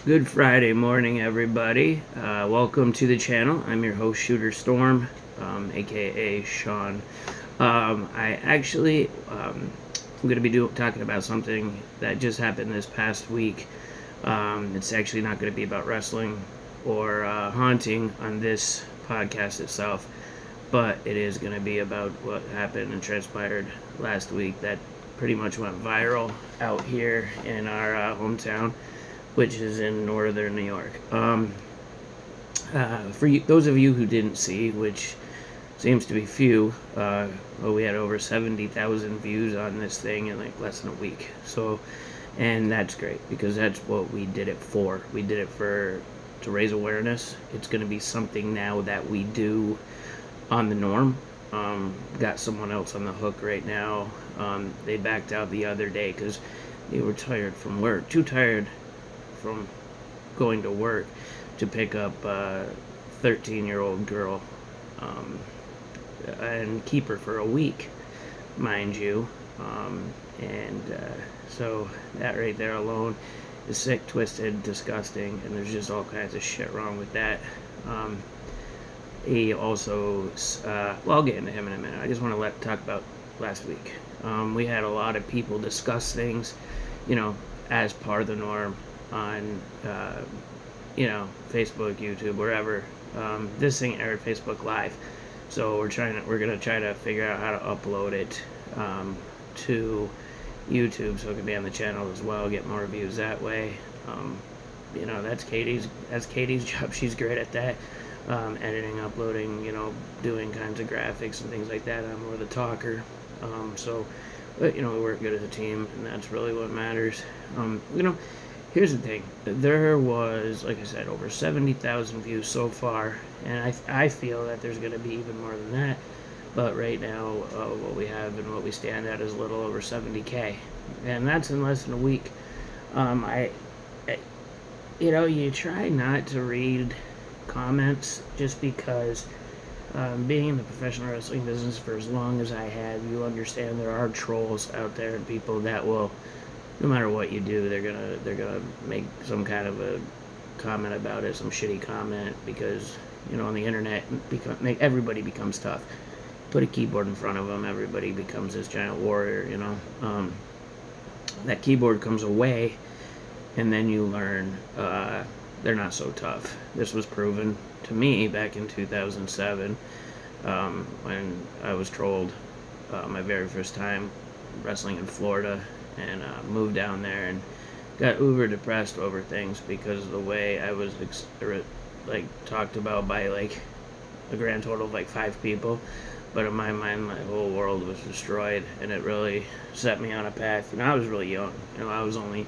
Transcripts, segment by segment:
Good Friday morning, everybody. Welcome to the channel. I'm your host, Shooter Storm, aka Sean. I'm going to be talking about something that just happened this past week. It's actually not going to be about wrestling or haunting on this podcast itself, but it is going to be about what happened and transpired last week that pretty much went viral out here in our hometown, which is in northern New York. Those of you who didn't see, which seems to be few, we had over 70,000 views on this thing in like less than a week. So, and that's great because that's what we did it for. We did it to raise awareness. It's going to be something now that we do on the norm. Got someone else on the hook right now. They backed out the other day because they were tired from work, too tired from going to work to pick up a 13-year-old girl and keep her for a week, mind you. So that right there alone is sick, twisted, disgusting, and there's just all kinds of shit wrong with that. He also, I'll get into him in a minute. I just want to talk about last week. We had a lot of people discuss things, as part of the norm on, Facebook, YouTube, wherever. This thing aired Facebook Live, so we're gonna try to figure out how to upload it to YouTube so it can be on the channel as well, get more views that way. That's Katie's job. She's great at that. Editing, uploading, doing kinds of graphics and things like that. I'm more the talker. But we work good as a team, and that's really what matters. Here's the thing. There was, like I said, over 70,000 views so far, and I feel that there's going to be even more than that. But right now, what we have and what we stand at is a little over 70K, and that's in less than a week. You try not to read comments just because being in the professional wrestling business for as long as I have, you understand there are trolls out there and people that will, no matter what you do, they're gonna make some kind of a comment about it, some shitty comment, because on the internet everybody becomes tough. Put a keyboard in front of them, everybody becomes this giant warrior. That keyboard comes away, and then you learn they're not so tough. This was proven to me back in 2007 when I was trolled my very first time wrestling in Florida, and moved down there and got uber depressed over things because of the way I was talked about by a grand total of 5 people. But in my mind, my whole world was destroyed, and it really set me on a path. I was really young. I was only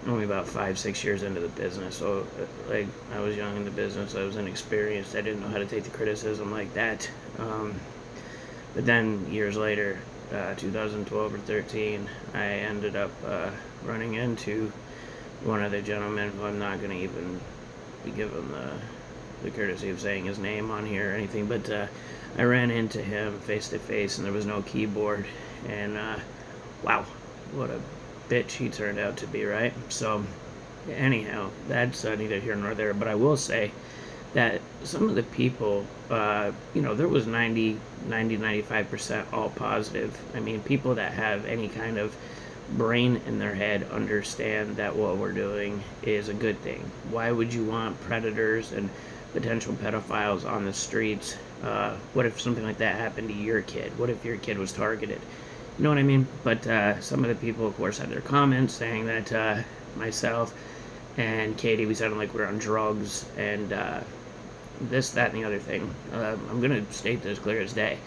about 5-6 years into the business, so I was young in the business. I was inexperienced. I didn't know how to take the criticism like that. But then years later, 2012 or 13, I ended up running into one of the gentlemen who I'm not going to even be given the courtesy of saying his name on here or anything, but I ran into him face to face, and there was no keyboard, and wow, what a bitch he turned out to be, right? So anyhow, that's neither here nor there, but I will say that some of the people, there was 95% all positive. I mean, people that have any kind of brain in their head understand that what we're doing is a good thing. Why would you want predators and potential pedophiles on the streets? What if something like that happened to your kid? What if your kid was targeted? You know what I mean? But some of the people, of course, had their comments saying that myself and Katie, we sounded like we were on drugs and this, that, and the other thing. I'm going to state this clear as day.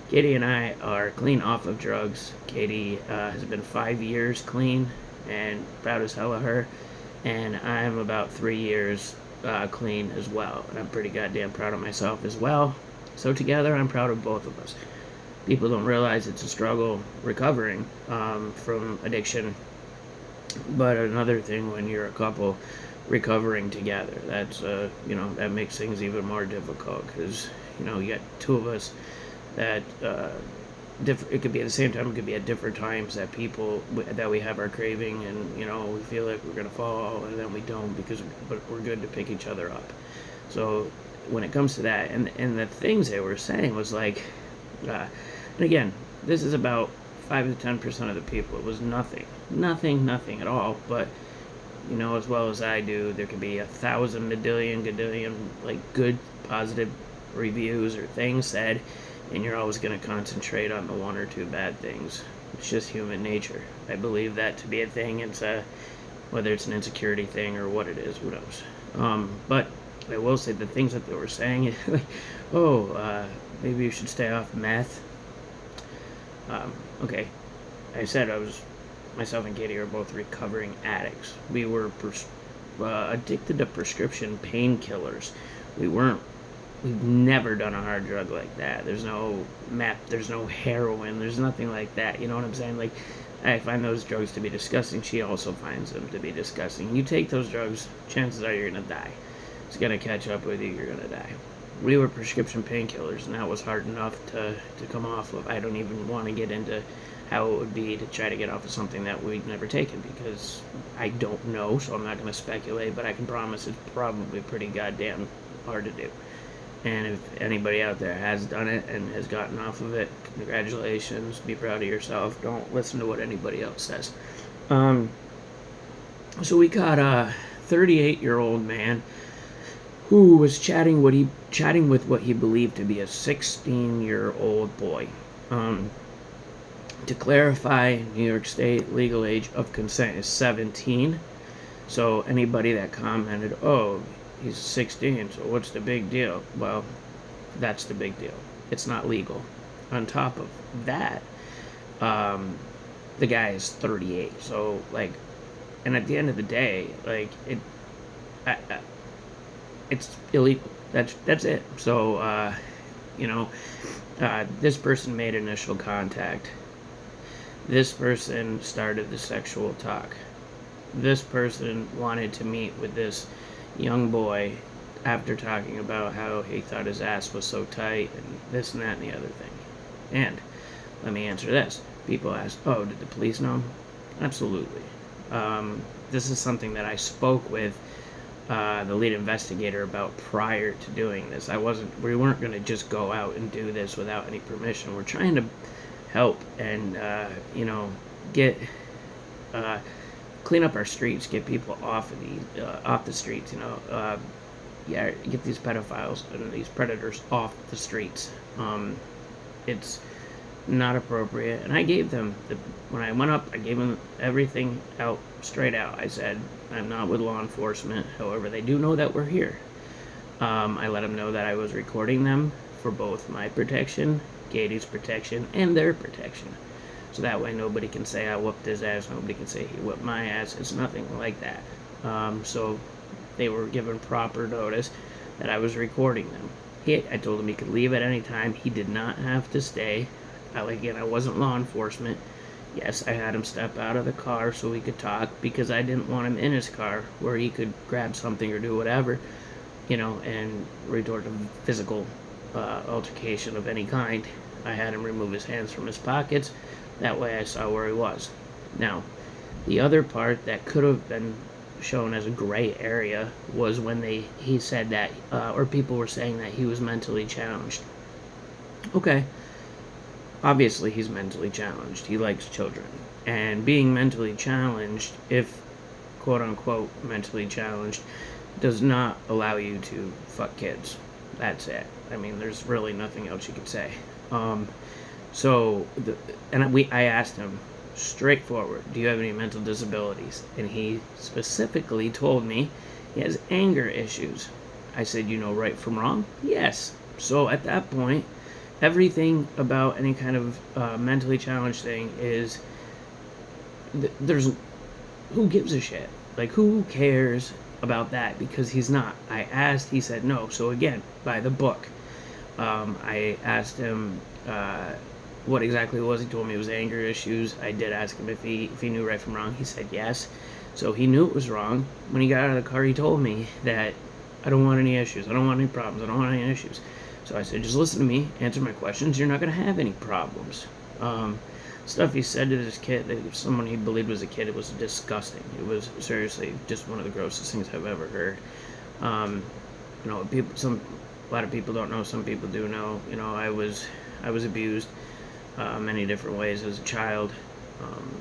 Katie and I are clean off of drugs. Katie has been 5 years clean, and proud as hell of her. And I'm about 3 years clean as well. And I'm pretty goddamn proud of myself as well. So together, I'm proud of both of us. People don't realize it's a struggle recovering from addiction. But another thing when you're a couple recovering together, that's, that makes things even more difficult because, you got two of us that it could be at the same time, it could be at different times that that we have our craving, and we feel like we're gonna fall, and then we don't, but we're good to pick each other up. So when it comes to that, and the things they were saying was like, and again, this is about 5 to 10% of the people. It was nothing at all. But as well as I do, there could be 1,000 gadillion like good positive reviews or things said, and you're always going to concentrate on the one or two bad things. It's just human nature. I believe that to be a thing. It's whether it's an insecurity thing or what it is, who knows. But I will say the things that they were saying, maybe you should stay off meth. Okay, I said myself and Katie are both recovering addicts. We were addicted to prescription painkillers. We've never done a hard drug like that. There's no meth, there's no heroin, there's nothing like that. You know what I'm saying? Like, I find those drugs to be disgusting. She also finds them to be disgusting. You take those drugs, chances are you're gonna die. It's gonna catch up with you, you're gonna die. We were prescription painkillers, and that was hard enough to come off of. I don't even want to get into how it would be to try to get off of something that we'd never taken, because I don't know, so I'm not going to speculate, but I can promise it's probably pretty goddamn hard to do. And if anybody out there has done it and has gotten off of it, congratulations, be proud of yourself. Don't listen to what anybody else says. So we got a 38-year-old man who was chatting with what he believed to be a 16-year-old boy. To clarify, New York State legal age of consent is 17. So anybody that commented, "Oh, he's 16, so what's the big deal?" Well, that's the big deal. It's not legal. On top of that, the guy is 38. So and at the end of the day, it's illegal. That's it. So, this person made initial contact. This person started the sexual talk. This person wanted to meet with this young boy after talking about how he thought his ass was so tight and this and that and the other thing. And let me answer this. People ask, "Oh, did the police know him?" Absolutely. This is something that I spoke with the lead investigator about prior to doing this. We weren't going to just go out and do this without any permission. We're trying to help and get clean up our streets, get people off the streets. Get these pedophiles and these predators off the streets. It's not appropriate, and I gave them when I went up, I gave them everything out straight out. I said, "I'm not with law enforcement, however they do know that we're here." I let them know that I was recording them for both my protection, Katie's protection, and their protection, so that way nobody can say I whooped his ass, nobody can say he whooped my ass. It's nothing like that. So they were given proper notice that I was recording them. I told him he could leave at any time. He did not have to stay. I wasn't law enforcement. Yes, I had him step out of the car so we could talk, because I didn't want him in his car where he could grab something or do whatever, and retort to physical altercation of any kind. I had him remove his hands from his pockets. That way I saw where he was. Now, the other part that could have been shown as a gray area was when he said that, or people were saying that he was mentally challenged. Okay. Obviously, he's mentally challenged. He likes children. And being mentally challenged, if quote-unquote mentally challenged, does not allow you to fuck kids. That's it. I mean, there's really nothing else you could say. I asked him straightforward, "Do you have any mental disabilities?" And he specifically told me he has anger issues. I said, "You know right from wrong?" "Yes." So at that point, everything about any kind of mentally challenged thing is, who gives a shit? Who cares about that? Because he's not. I asked, he said no. So again, by the book. I asked him what exactly it was. He told me it was anger issues. I did ask him if he knew right from wrong. He said yes. So he knew it was wrong. When he got out of the car, he told me that I don't want any issues. I don't want any problems. I don't want any issues. So I said, just listen to me, answer my questions. You're not going to have any problems. Stuff he said to this kid, someone he believed was a kid, it was disgusting. It was seriously just one of the grossest things I've ever heard. Um, a lot of people don't know. Some people do know. I was abused many different ways as a child.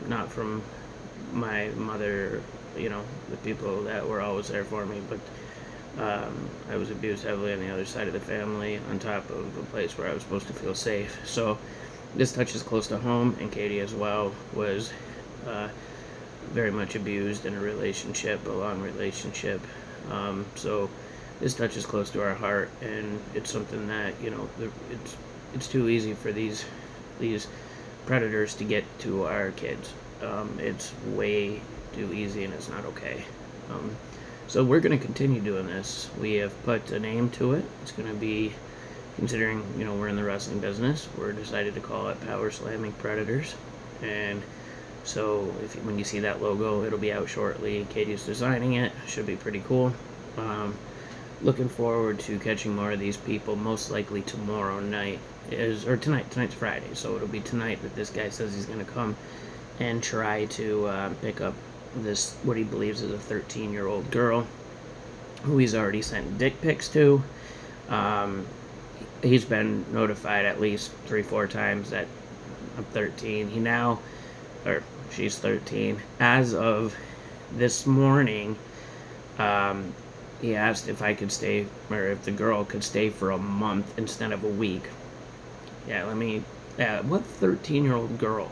Not from my mother, the people that were always there for me, but I was abused heavily on the other side of the family, on top of a place where I was supposed to feel safe. So this touches close to home, and Katie as well was very much abused in a long relationship. So this touches close to our heart, and it's something that it's too easy for these predators to get to our kids. It's way too easy, and it's not okay. So we're going to continue doing this. We have put a name to it. It's going to be, considering we're in the wrestling business, we're decided to call it Power Slamming Predators. And so when you see that logo, it'll be out shortly. Katie's designing it. Should be pretty cool. Looking forward to catching more of these people, most likely tomorrow night, or tonight. Tonight's Friday, so it'll be tonight that this guy says he's going to come and try to pick up this, what he believes is a 13-year-old girl, who he's already sent dick pics to. He's been notified at least 3-4 times that I'm 13. She's 13. As of this morning, he asked if I could stay, or if the girl could stay for a month instead of a week. What 13-year-old girl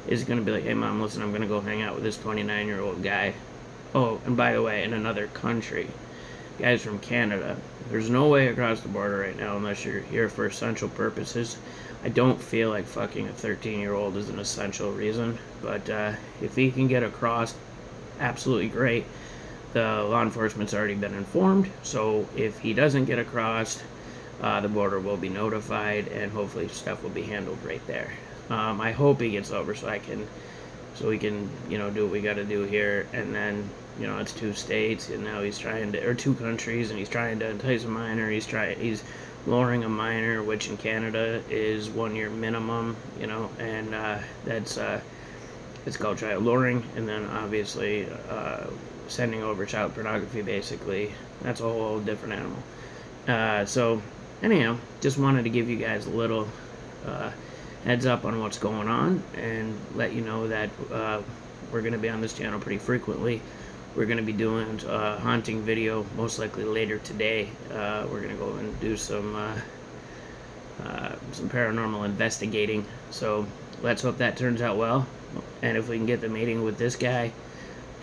is going to be like, hey mom, listen, I'm going to go hang out with this 29-year-old guy. Oh, and by the way, in another country. Guys from Canada. There's no way across the border right now unless you're here for essential purposes. I don't feel like fucking a 13-year-old is an essential reason, but if he can get across, absolutely great. The law enforcement's already been informed, so if he doesn't get across, the border will be notified, and hopefully stuff will be handled right there. I hope he gets over so we can do what we got to do here, and then it's 2 states, and now he's trying to, or 2 countries, and he's trying to entice a minor. He's luring a minor, which in Canada is 1 year minimum, and that's it's called child luring, and then obviously sending over child pornography. Basically, that's a whole different animal. So anyhow, just wanted to give you guys a little heads up on what's going on, and let you know that we're going to be on this channel pretty frequently. We're going to be doing a haunting video most likely later today. We're going to go and do some paranormal investigating, so let's hope that turns out well. And if we can get the meeting with this guy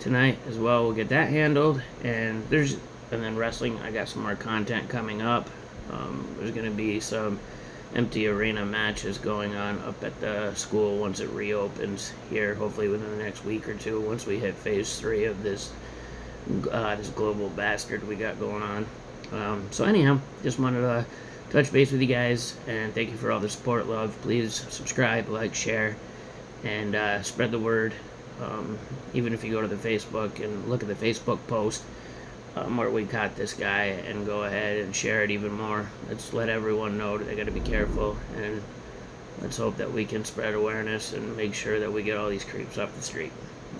tonight as well, we'll get that handled. And then wrestling, I got some more content coming up. There's going to be some empty arena matches going on up at the school once it reopens here, hopefully within the next week or 2, once we hit phase 3 of this global bastard we got going on. So anyhow, just wanted to touch base with you guys, and thank you for all the support, love. Please subscribe, like, share, and spread the word. Even if you go to the Facebook and look at the Facebook post where we caught this guy, and go ahead and share it even more. Let's let everyone know that they got to be careful, and let's hope that we can spread awareness and make sure that we get all these creeps off the street.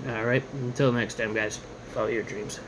Alright, until next time, guys, follow your dreams.